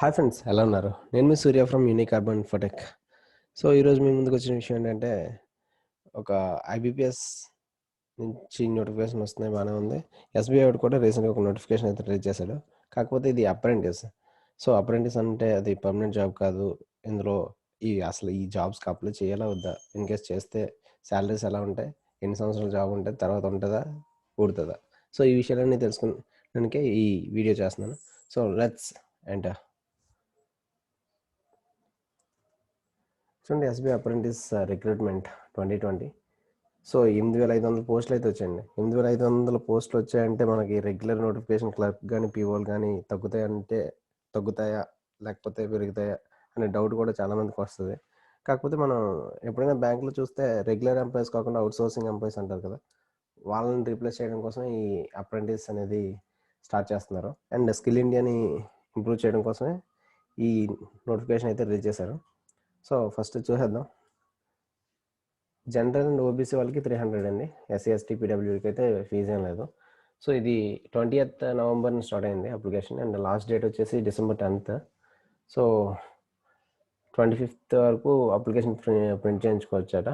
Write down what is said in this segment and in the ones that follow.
Hi friends, ఎలా ఉన్నారు? నేను మీ Surya from Unique Urban Infotech. So ఈరోజు మీ ముందుకు వచ్చిన విషయం ఏంటంటే, ఒక ఐబీపీఎస్ నుంచి నోటిఫికేషన్ వస్తున్నాయి, బాగానే ఉంది. ఎస్బీఐ వాడు కూడా రీసెంట్గా ఒక నోటిఫికేషన్ అయితే రిలీజ్ చేశాడు. కాకపోతే ఇది అప్రెంటిస్. సో అప్రెంటిస్ అంటే అది పర్మనెంట్ జాబ్ కాదు. ఇందులో అసలు ఈ జాబ్స్కి అప్లై చేయాలా వద్దా, ఇన్ కేస్ చేస్తే శాలరీస్ ఎలా ఉంటాయి, ఎన్ని సంవత్సరాల జాబ్ ఉంటుంది, తర్వాత ఉంటుందా, ఊడుతుందా? సో ఈ విషయాలన్నీ తెలుసుకున్నానికే ఈ వీడియో చేస్తున్నాను. So let's enter. చూడండి, ఎస్బీఐ అప్రెంటిస్ రిక్రూట్మెంట్ 2020. సో 8,500 పోస్టులు అయితే వచ్చాయండి. 8,500 పోస్టులు వచ్చాయంటే మనకి రెగ్యులర్ నోటిఫికేషన్ క్లర్క్ కానీ పీఓలు కానీ తగ్గుతాయా లేకపోతే పెరుగుతాయా అనే డౌట్ కూడా చాలామందికి వస్తుంది. కాకపోతే మనం ఎప్పుడైనా బ్యాంకులో చూస్తే రెగ్యులర్ ఎంప్లాయీస్ కాకుండా అవుట్ సోర్సింగ్ ఎంప్లాయీస్ అంటారు కదా, వాళ్ళని రీప్లేస్ చేయడం కోసం ఈ అప్రెంటిస్ అనేది స్టార్ట్ చేస్తున్నారు. అండ్ స్కిల్ ఇండియాని ఇంప్రూవ్ చేయడం కోసమే ఈ నోటిఫికేషన్ అయితే రిలీజ్ చేశారు. సో ఫస్ట్ చూసేద్దాం. జనరల్ అండ్ ఓబీసీ వాళ్ళకి 300 అండి. ఎస్సీ ఎస్టీ పీడబ్ల్యూడికి అయితే ఫీజు ఏం లేదు. సో ఇది 20th నవంబర్ని స్టార్ట్ అయింది అప్లికేషన్, అండ్ లాస్ట్ డేట్ వచ్చేసి December 10th. సో 25th వరకు అప్లికేషన్ ప్రింట్ చేయించుకోవచ్చట.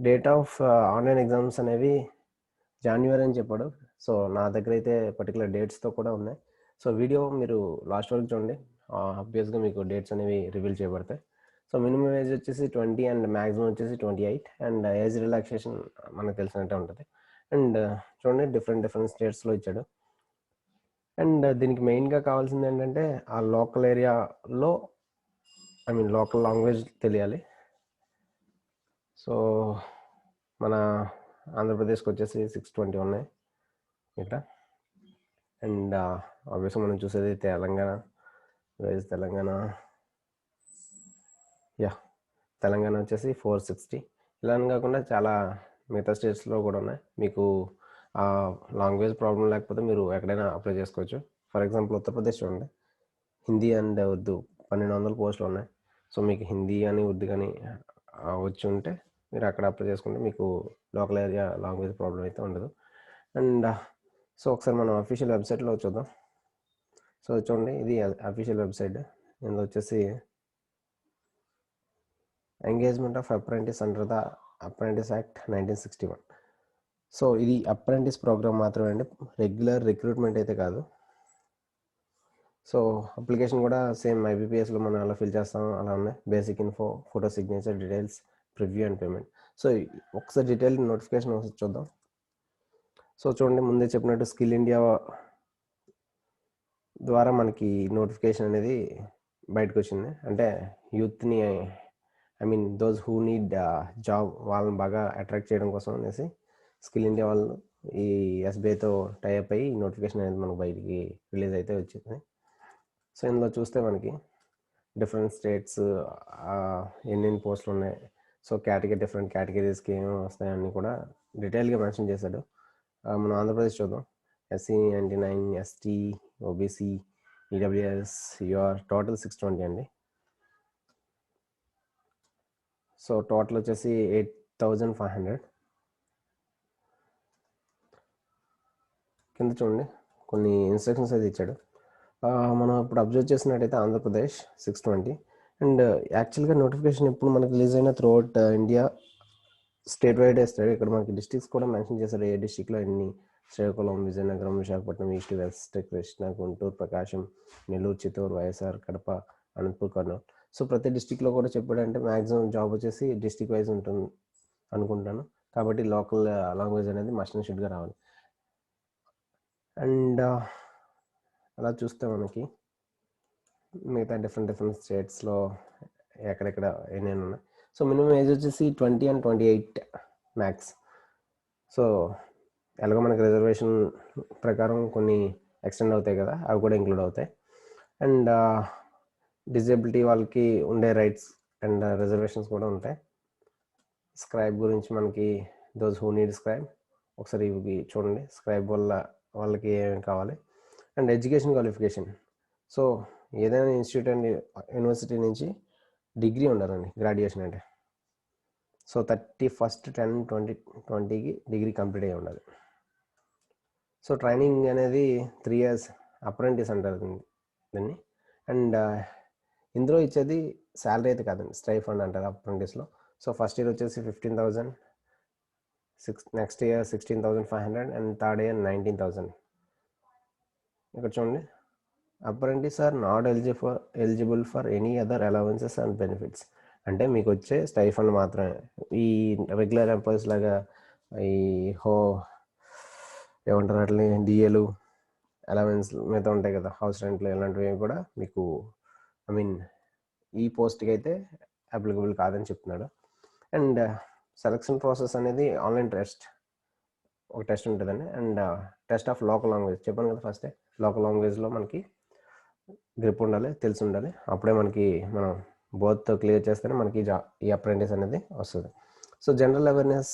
డేట్ ఆఫ్ ఆన్లైన్ ఎగ్జామ్స్ అనేవి జాన్యువరి అని చెప్పాడు. సో నా దగ్గర అయితే పర్టికులర్ డేట్స్తో కూడా ఉన్నాయి. సో వీడియో మీరు లాస్ట్ వరకు చూడండి, ఆబ్వియస్గా మీకు డేట్స్ అనేవి రివీల్ చేయబడతాయి. సో మినిమం ఏజ్ వచ్చేసి 20 అండ్ మ్యాక్సిమం వచ్చేసి 28, అండ్ ఏజ్ రిలాక్సేషన్ మనకు తెలిసినట్టే ఉంటుంది. అండ్ చూడండి, డిఫరెంట్ స్టేట్స్లో ఇచ్చాడు. అండ్ దీనికి మెయిన్గా కావాల్సింది ఏంటంటే ఆ లోకల్ ఏరియాలో లోకల్ లాంగ్వేజ్ తెలియాలి. సో మన ఆంధ్రప్రదేశ్కి వచ్చేసి 620 ఉన్నాయి ఇక్కడ. అండ్ ఆబ్వియస్గా మనం చూసేది తెలంగాణ తెలంగాణ వచ్చేసి 460. ఇలా కాకుండా చాలా మిగతా స్టేట్స్లో కూడా ఉన్నాయి. మీకు లాంగ్వేజ్ ప్రాబ్లం లేకపోతే మీరు ఎక్కడైనా అప్లై చేసుకోవచ్చు. ఫర్ ఎగ్జాంపుల్ ఉత్తరప్రదేశ్ చూడండి, హిందీ అండ్ ఉర్దూ 1,200 పోస్టులు ఉన్నాయి. సో మీకు హిందీ కానీ ఉర్దూ కానీ వచ్చి ఉంటే మీరు అక్కడ అప్లై చేసుకుంటే మీకు లోకల్ ఏరియా లాంగ్వేజ్ ప్రాబ్లం అయితే ఉండదు. అండ్ సో ఒకసారి మనం అఫీషియల్ వెబ్సైట్లో చూద్దాం. సో చూడండి, ఇది అఫీషియల్ వెబ్సైట్. ఇందులో వచ్చేసి engagement of apprentice under the apprentice act 1961. So ఇది అప్రెంటిస్ ప్రోగ్రామ్ మాత్రమే అండి, రెగ్యులర్ రిక్రూట్మెంట్ అయితే కాదు. సో అప్లికేషన్ కూడా సేమ్ ఐబీపీఎస్లో మనం ఎలా ఫిల్ చేస్తామో అలా ఉన్నాయి. Basic info, photo signature details, preview and payment. So ఒకసారి డీటెయిల్ నోటిఫికేషన్ ఒకసారి చూద్దాం. సో చూడండి, ముందే చెప్పినట్టు స్కిల్ ఇండియా ద్వారా మనకి నోటిఫికేషన్ అనేది బయటకు వచ్చింది. అంటే యూత్ని దోస్ హూ నీడ్ జాబ్ వాళ్ళని బాగా అట్రాక్ట్ చేయడం కోసం అనేసి స్కిల్ ఇండియా వాళ్ళు ఈ ఎస్బీఐతో టైఅప్ అయ్యి నోటిఫికేషన్ అనేది మనకు బయటికి రిలీజ్ అయితే వచ్చింది. సో ఇందులో చూస్తే మనకి డిఫరెంట్ స్టేట్స్ ఎన్ని పోస్టులు ఉన్నాయి, సో డిఫరెంట్ కేటగిరీస్కి ఏమేమి వస్తాయని కూడా డీటెయిల్గా మెన్షన్ చేశాడు. మనం ఆంధ్రప్రదేశ్ చూద్దాం. SC 99, ST, OBC, EWS, you're total 620 అండి. సో టోటల్ వచ్చేసి 8,500. కింద చూడండి, కొన్ని ఇన్స్ట్రక్షన్స్ అయితే ఇచ్చాడు. మనం ఇప్పుడు అబ్జర్వ్ చేసినట్టయితే ఆంధ్రప్రదేశ్ 620. అండ్ యాక్చువల్గా నోటిఫికేషన్ ఇప్పుడు మనకి రిలీజ్ అయిన త్రూఅవుట్ ఇండియా స్టేట్ వైడ్ వేస్తాడు. ఇక్కడ మనకి డిస్ట్రిక్ట్స్ కూడా మెన్షన్ చేశాడు, ఏ డిస్ట్రిక్ట్లో ఎన్ని: శ్రీకాకుళం, విజయనగరం, విశాఖపట్నం, ఈస్ట్, వెస్ట్, కృష్ణా, గుంటూరు, ప్రకాశం, నెల్లూరు, చిత్తూరు, వైఎస్ఆర్, కడప, అనంతపూర్, కర్నూలు. సో ప్రతి డిస్ట్రిక్ట్లో కూడా చెప్పాడంటే మ్యాక్సిమం జాబ్ వచ్చేసి డిస్ట్రిక్ట్ వైజ్ ఉంటుంది అనుకుంటాను. కాబట్టి లోకల్ లాంగ్వేజ్ అనేది మస్ట్ అండ్ షుడ్గా రావాలి. అండ్ అలా చూస్తే మనకి మిగతా డిఫరెంట్ స్టేట్స్లో ఎక్కడెక్కడ ఏమేమి ఉన్నాయి. సో మినిమం ఏజ్ వచ్చేసి 20 and 28 మ్యాక్స్. సో ఎలాగో మనకి రిజర్వేషన్ ప్రకారం కొన్ని ఎక్స్టెండ్ అవుతాయి కదా, అవి కూడా ఇంక్లూడ్ అవుతాయి. అండ్ డిజేబిలిటీ వాళ్ళకి ఉండే రైట్స్ అండ్ రిజర్వేషన్స్ కూడా ఉంటాయి. స్క్రైబ్ గురించి మనకి దోస్ హూ నీడ్ స్క్రైబ్ ఒకసారి ఇవి చూడండి, స్క్రైబ్ వల్ల వాళ్ళకి ఏమేమి కావాలి. అండ్ ఎడ్యుకేషన్ క్వాలిఫికేషన్, సో ఏదైనా ఇన్స్టిట్యూట్ అండ్ యూనివర్సిటీ నుంచి డిగ్రీ ఉండాలండి, గ్రాడ్యుయేషన్ అంటే. సో 31/10/2020కి డిగ్రీ కంప్లీట్ అయ్యి ఉండాలి. సో ట్రైనింగ్ అనేది 3 years అప్రెంటిస్ అంటారు దీన్ని. అండ్ ఇందులో ఇచ్చేది శాలరీ అయితే కాదండి, స్టైఫండ్ అంటారు అప్రెంటిస్లో. సో ఫస్ట్ ఇయర్ వచ్చేసి 15,000, next year 16,500 and third year 19,000. ఇక్కడ చూడండి, apprentice are not eligible for any other allowances and benefits. అంటే మీకు వచ్చే స్టైఫండ్ మాత్రమే. ఈ రెగ్యులర్ ఎంప్లాయీస్ లాగా ఈ ఏమంటారు అట్లా డిఏలు, అలవెన్స్ మిగతా ఉంటాయి కదా, హౌస్ రెంట్లు ఇలాంటివి కూడా మీకు ఈ పోస్ట్కి అయితే అప్లికబుల్ కాదని చెప్తున్నాడు. అండ్ సెలక్షన్ ప్రాసెస్ అనేది ఆన్లైన్ ఒక టెస్ట్ ఉంటుందండి. And test of local language చెప్పాను కదా, ఫస్టే లోకల్ లాంగ్వేజ్లో మనకి గ్రిప్ ఉండాలి, తెలిసి ఉండాలి. అప్పుడే మనం బోత్ క్లియర్ చేస్తేనే మనకి ఈ అప్రెంటిస్ అనేది వస్తుంది. So general awareness,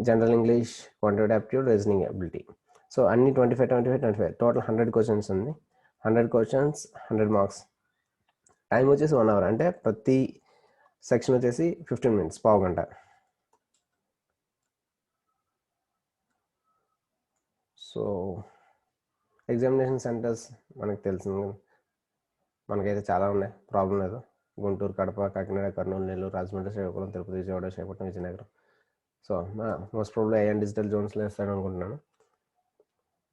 general English, quantitative aptitude, reasoning ability. So అన్ని 25 టోటల్ 100 క్వశ్చన్స్ ఉంది. 100 క్వశ్చన్స్ 100 మార్క్స్. టైం వచ్చేసి 1 అవర్, అంటే ప్రతి సెక్షన్ వచ్చేసి 15 minutes, పావు గంట. సో ఎగ్జామినేషన్ సెంటర్స్ మనకు తెలిసింది, మనకైతే చాలా ఉన్నాయి, ప్రాబ్లం లేదు. Guntur, Kadapa, Kakinada, Kurnool, Nellore, Rajahmundry, Srikakulam, Tirupati, Vijayawada, Visakhapatnam, Vizianagaram. So most probably in digital జోన్స్లో వేస్తాను అనుకుంటున్నాను.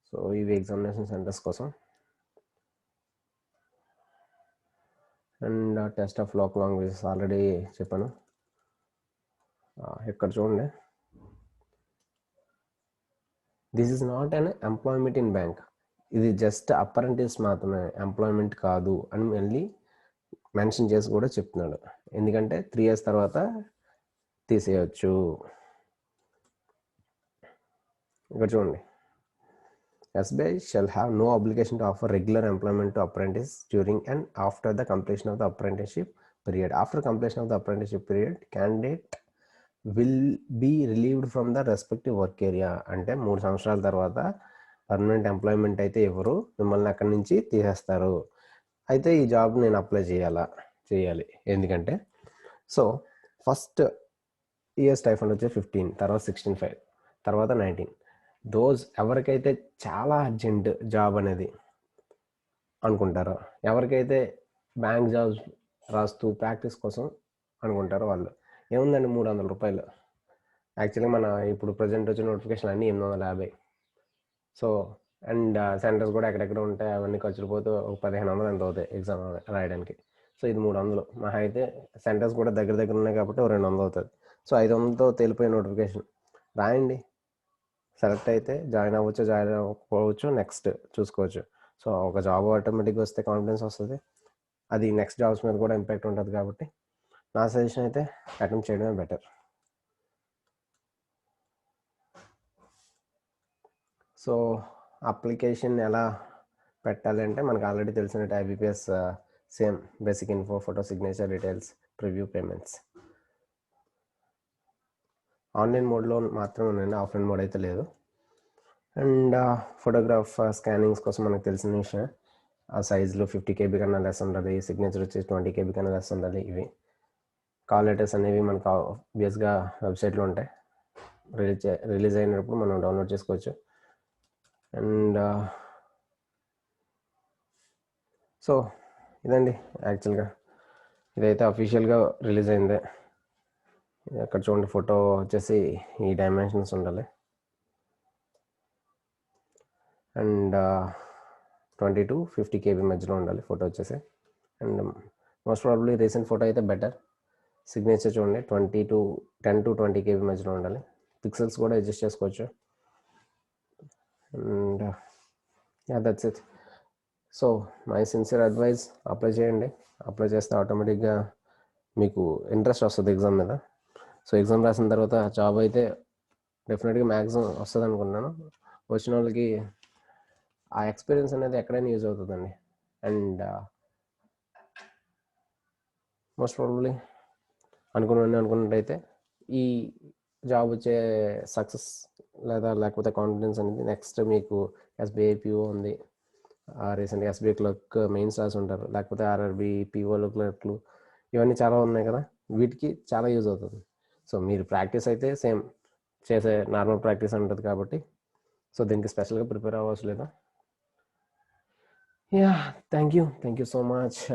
సో ఇవి ఎగ్జామినేషన్ సెంటర్స్ కోసం. And test of local languages already చెప్పాను. ఇక్కడ చూడండి, this is not an employment in bank. ఇది జస్ట్ అప్రెంటిస్ మాత్రమే, ఎంప్లాయ్మెంట్ కాదు అని మళ్ళీ మెన్షన్ చేసి కూడా చెప్తున్నాడు. ఎందుకంటే 3 years తర్వాత తీసేయచ్చు. ఇక్కడ చూడండి, SBI shall have no obligation to offer regular employment to apprentice during and after the completion of the apprenticeship period. After completion of the apprenticeship period, candidate will be relieved from the respective work area. అంటే 3 సంవత్సరాల తర్వాత permanent employment అయితే ఎవరు, మిమ్మల్ని అక్కడి నుంచి తీసేస్తారు. అయితే ఈ జాబ్ నేను అప్లై చేయాలి. ఎందుకంటే సో ఫస్ట్ ఇయర్ స్టైఫండ్ వచ్చి 15, తర్వాత 16,500, తర్వాత 19. ఎవరికైతే చాలా అర్జెంట్ జాబ్ అనేది అనుకుంటారో, ఎవరికైతే బ్యాంక్ జాబ్స్ రాస్తూ ప్రాక్టీస్ కోసం అనుకుంటారో వాళ్ళు, ఏముందండి 300 రూపాయలు. యాక్చువల్లీ మన ఇప్పుడు ప్రజెంట్ వచ్చిన నోటిఫికేషన్ అన్నీ 850. సో అండ్ సెంటర్స్ కూడా ఎక్కడెక్కడ ఉంటాయి, అవన్నీ ఖర్చులు పోతే 1,500 ఎంత అవుతాయి ఎగ్జామ్ రాయడానికి. సో ఇది 300. మహా అయితే సెంటర్స్ కూడా దగ్గర ఉన్నాయి కాబట్టి 200 అవుతుంది. సో 500తో తేలిపోయే నోటిఫికేషన్. రాయండి, సెలెక్ట్ అయితే జాయిన్ అవ్వచ్చు, జాయిన్ అవ్వకపోవచ్చు, నెక్స్ట్ చూసుకోవచ్చు. సో ఒక జాబ్ ఆటోమేటిక్గా వస్తే కాన్ఫిడెన్స్ వస్తుంది, అది నెక్స్ట్ జాబ్స్ మీద కూడా ఇంపాక్ట్ ఉంటుంది. కాబట్టి నా సజెషన్ అయితే అటెంప్ట్ చేయడమే బెటర్. సో అప్లికేషన్ ఎలా పెట్టాలి అంటే మనకు ఆల్రెడీ తెలిసినట్టు IBPS same basic info, photo, signature details, preview, payments. Online మోడ్లో మాత్రమే ఉన్నాయండి, ఆఫ్లైన్ మోడ్ అయితే లేదు. అండ్ ఫోటోగ్రాఫ్ స్కానింగ్స్ కోసం మనకు తెలిసిన విషయం, ఆ సైజులో 50 KB కన్నా లెస్ ఉండాలి, సిగ్నేచర్ వచ్చేసి 20 KB కన్నా లెస్ ఉండాలి. ఇవి కాల్ లెటర్స్ అనేవి మనకు ఆబ్వియస్గా వెబ్సైట్లో ఉంటాయి, రిలీజ్ అయినప్పుడు మనం డౌన్లోడ్ చేసుకోవచ్చు. అండ్ సో ఇదండి, యాక్చువల్గా ఇదైతే అఫీషియల్గా రిలీజ్ అయిందే. అక్కడ చూడండి, ఫోటో వచ్చేసి ఈ డైమెన్షన్స్ ఉండాలి. అండ్ 20 to 50 KB మధ్యలో ఉండాలి ఫోటో వచ్చేసి. And most probably recent photo అయితే బెటర్. సిగ్నేచర్ చూడండి 10 to 20 KB మధ్యలో ఉండాలి. పిక్సెల్స్ కూడా అడ్జస్ట్ చేసుకోవచ్చు. And that's it. So my sincere advice, apply చేయండి. అప్లై చేస్తే ఆటోమేటిక్గా మీకు ఇంట్రెస్ట్ వస్తుంది ఎగ్జామ్ మీద. సో ఎగ్జామ్ రాసిన తర్వాత జాబ్ అయితే డెఫినెట్గా మ్యాక్సిమం వస్తుంది అనుకుంటున్నాను. వచ్చిన వాళ్ళకి ఆ ఎక్స్పీరియన్స్ అనేది ఎక్కడైనా యూజ్ అవుతుందండి. అండ్ మోస్ట్ ప్రాబబ్లీ అనుకున్నట్టయితే ఈ జాబ్ వచ్చే సక్సెస్ లేకపోతే కాన్ఫిడెన్స్ అనేది నెక్స్ట్ మీకు SBI PO ఉంది, రీసెంట్గా SBI క్లర్క్ మెయిన్స్ రాసి ఉంటారు, లేకపోతే RRB POలు, క్లర్క్లు, ఇవన్నీ చాలా ఉన్నాయి కదా, వీటికి చాలా యూజ్ అవుతుంది. సో మీరు ప్రాక్టీస్ అయితే సేమ్ చేసే నార్మల్ ప్రాక్టీస్ ఉంటుంది కాబట్టి సో దీనికి స్పెషల్గా ప్రిపేర్ అవ్వచ్చు లేదా. Yeah, thank you so much.